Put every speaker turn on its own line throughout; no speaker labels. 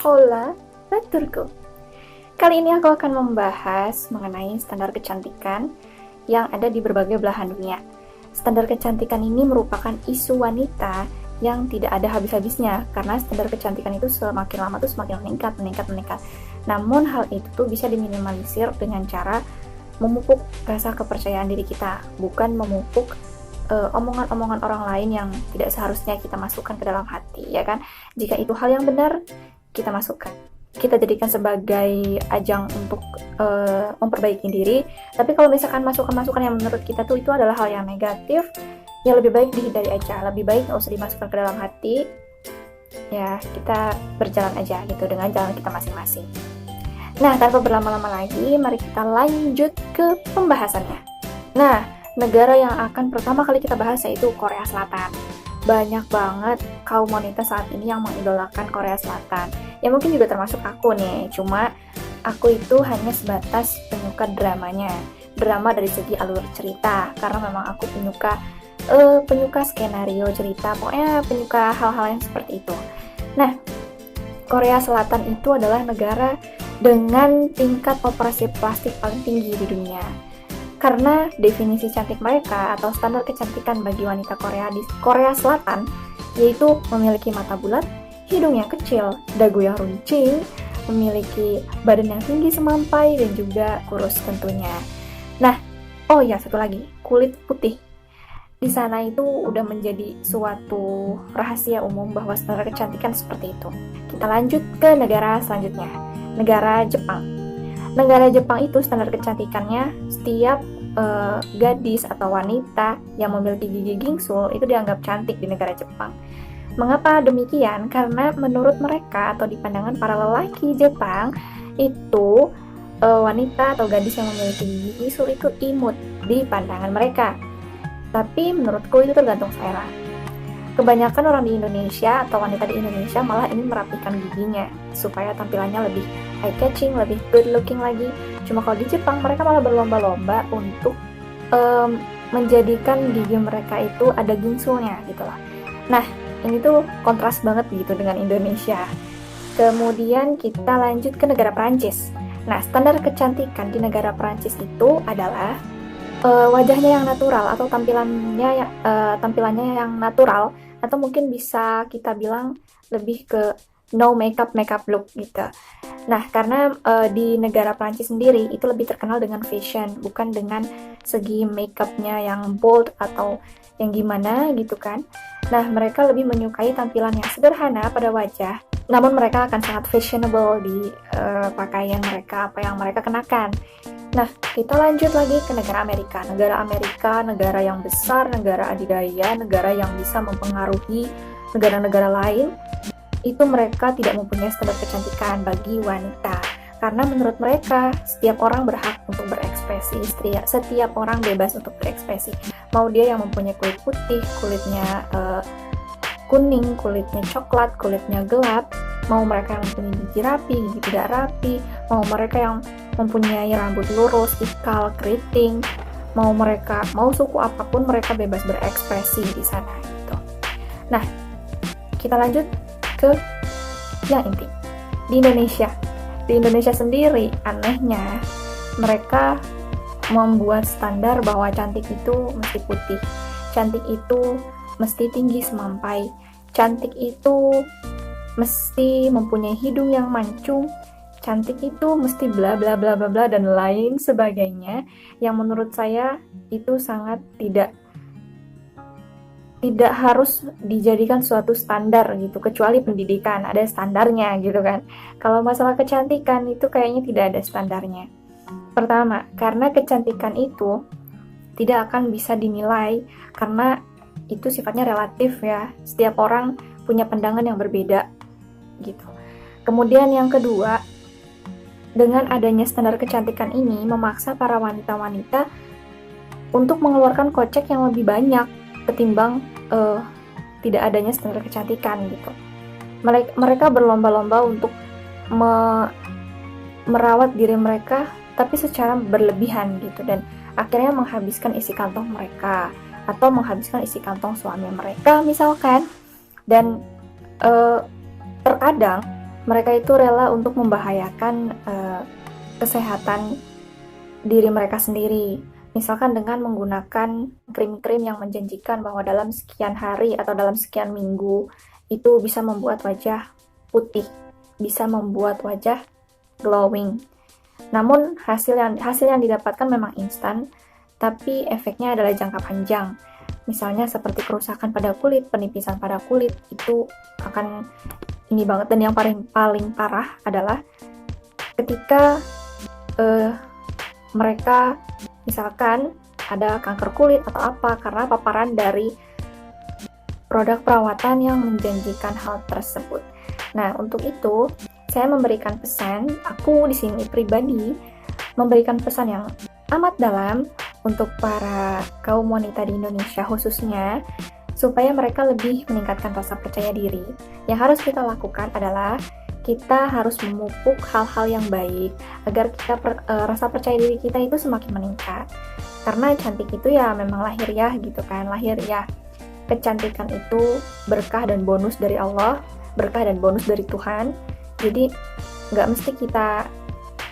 Hola, Baturku. Kali ini aku akan membahas mengenai standar kecantikan yang ada di berbagai belahan dunia. Standar kecantikan ini merupakan isu wanita yang tidak ada habis-habisnya, karena standar kecantikan itu semakin lama tuh semakin meningkat. Namun hal itu tuh bisa diminimalisir dengan cara memupuk rasa kepercayaan diri kita, bukan memupuk omongan-omongan orang lain yang tidak seharusnya kita masukkan ke dalam hati, ya kan? Jika itu hal yang benar, kita masukkan, kita jadikan sebagai ajang untuk memperbaiki diri. Tapi kalau misalkan masukan-masukan yang menurut kita tuh itu adalah hal yang negatif, ya lebih baik dihindari aja, lebih baik nggak usah dimasukkan ke dalam hati. Ya, kita berjalan aja gitu dengan jalan kita masing-masing. Nah, tanpa berlama-lama lagi, mari kita lanjut ke pembahasannya. Nah, negara yang akan pertama kali kita bahas yaitu Korea Selatan. Banyak banget kaum wanita saat ini yang mengidolakan Korea Selatan. Ya mungkin juga termasuk aku nih, cuma aku itu hanya sebatas penyuka dramanya. Drama dari segi alur cerita, karena memang aku penyuka skenario cerita, pokoknya penyuka hal-hal yang seperti itu. Nah, Korea Selatan itu adalah negara dengan tingkat operasi plastik paling tinggi di dunia. Karena definisi cantik mereka atau standar kecantikan bagi wanita Korea di Korea Selatan yaitu memiliki mata bulat, hidung yang kecil, dagu yang runcing, memiliki badan yang tinggi semampai, dan juga kurus tentunya. Nah, oh ya satu lagi, kulit putih. Di sana itu udah menjadi suatu rahasia umum bahwa standar kecantikan seperti itu. Kita lanjut ke negara selanjutnya, negara Jepang. Negara Jepang itu standar kecantikannya setiap gadis atau wanita yang memiliki gigi gingsul itu dianggap cantik di negara Jepang. Mengapa demikian? Karena menurut mereka atau di pandangan para lelaki Jepang itu wanita atau gadis yang memiliki gigi gingsul itu imut di pandangan mereka. Tapi menurutku itu tergantung selera. Kebanyakan orang di Indonesia atau wanita di Indonesia malah ingin merapikan giginya supaya tampilannya lebih eye-catching, lebih good looking lagi. Cuma kalau di Jepang mereka malah berlomba-lomba untuk menjadikan gigi mereka itu ada gingsulnya gitu lah. Nah, ini tuh kontras banget gitu dengan Indonesia. Kemudian kita lanjut ke negara Prancis. Nah, standar kecantikan di negara Prancis itu adalah wajahnya yang natural atau tampilannya yang natural, atau mungkin bisa kita bilang lebih ke no makeup look gitu. Nah, karena di negara Prancis sendiri itu lebih terkenal dengan fashion, bukan dengan segi makeupnya yang bold atau yang gimana gitu kan. Nah, mereka lebih menyukai tampilan yang sederhana pada wajah, namun mereka akan sangat fashionable di pakaian mereka, apa yang mereka kenakan. Nah, kita lanjut lagi ke negara Amerika. Negara Amerika, negara yang besar, negara adidaya, negara yang bisa mempengaruhi negara-negara lain. Itu mereka tidak mempunyai standar kecantikan bagi wanita. Karena menurut mereka, setiap orang berhak untuk berekspresi. Setiap orang bebas untuk berekspresi. Mau dia yang mempunyai kulit putih, kulitnya kuning, kulitnya coklat, kulitnya gelap, mau mereka yang mempunyai gigi rapi, gigi tidak rapi, mau mereka yang mempunyai rambut lurus, ikal, keriting, mau suku apapun, mereka bebas berekspresi di sana gitu. Nah, kita lanjut ke yang inti. Di Indonesia sendiri anehnya mereka membuat standar bahwa cantik itu mesti putih, cantik itu mesti tinggi semampai, cantik itu mesti mempunyai hidung yang mancung, cantik itu mesti bla bla bla bla bla dan lain sebagainya, yang menurut saya itu sangat tidak harus dijadikan suatu standar gitu, kecuali pendidikan ada standarnya gitu kan. Kalau masalah kecantikan itu kayaknya tidak ada standarnya. Pertama, karena kecantikan itu tidak akan bisa dinilai karena itu sifatnya relatif ya. Setiap orang punya pandangan yang berbeda gitu. Kemudian yang kedua, dengan adanya standar kecantikan ini memaksa para wanita-wanita untuk mengeluarkan kocek yang lebih banyak ketimbang tidak adanya standar kecantikan gitu. Mereka berlomba-lomba untuk merawat diri mereka tapi secara berlebihan gitu, dan akhirnya menghabiskan isi kantong mereka atau menghabiskan isi kantong suami mereka misalkan. Dan terkadang mereka itu rela untuk membahayakan kesehatan diri mereka sendiri. Misalkan dengan menggunakan krim-krim yang menjanjikan bahwa dalam sekian hari atau dalam sekian minggu itu bisa membuat wajah putih, bisa membuat wajah glowing. Namun hasil yang didapatkan memang instan, tapi efeknya adalah jangka panjang. Misalnya seperti kerusakan pada kulit, penipisan pada kulit, itu akan ini banget. Dan yang paling parah adalah ketika mereka misalkan ada kanker kulit atau apa karena paparan dari produk perawatan yang menjanjikan hal tersebut. Nah, untuk itu saya memberikan pesan, aku di sini pribadi memberikan pesan yang amat dalam untuk para kaum wanita di Indonesia khususnya, supaya mereka lebih meningkatkan rasa percaya diri. Yang harus kita lakukan adalah kita harus memupuk hal-hal yang baik agar kita rasa percaya diri kita itu semakin meningkat. Karena cantik itu ya memang lahiriah gitu kan, lahiriah. Kecantikan itu berkah dan bonus dari Allah, berkah dan bonus dari Tuhan. Jadi nggak mesti kita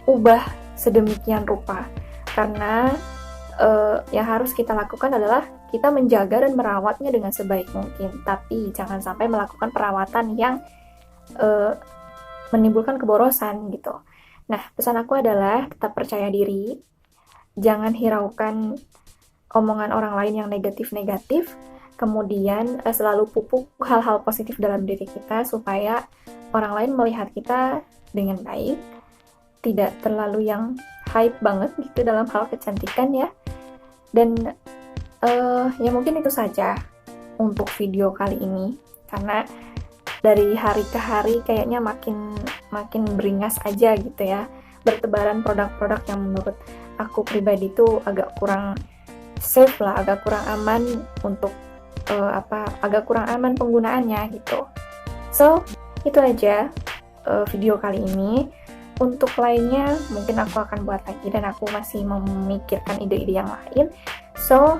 ubah sedemikian rupa. Karena yang harus kita lakukan adalah kita menjaga dan merawatnya dengan sebaik mungkin. Tapi jangan sampai melakukan perawatan yang menimbulkan keborosan gitu. Nah, pesan aku adalah tetap percaya diri, jangan hiraukan omongan orang lain yang negatif-negatif, kemudian selalu pupuk hal-hal positif dalam diri kita supaya orang lain melihat kita dengan baik, tidak terlalu yang hype banget gitu dalam hal kecantikan ya. Dan ya mungkin itu saja untuk video kali ini, karena dari hari ke hari kayaknya makin beringas aja gitu ya, bertebaran produk-produk yang menurut aku pribadi itu agak kurang safe lah, agak kurang aman untuk agak kurang aman penggunaannya gitu. So itu aja video kali ini. Untuk lainnya mungkin aku akan buat lagi dan aku masih memikirkan ide-ide yang lain. So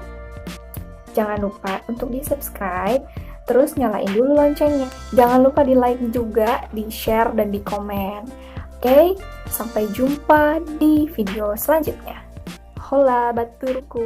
jangan lupa untuk di subscribe, terus nyalain dulu loncengnya. Jangan lupa di like juga, di share, dan di komen. Oke, sampai jumpa di video selanjutnya. Hola baturku.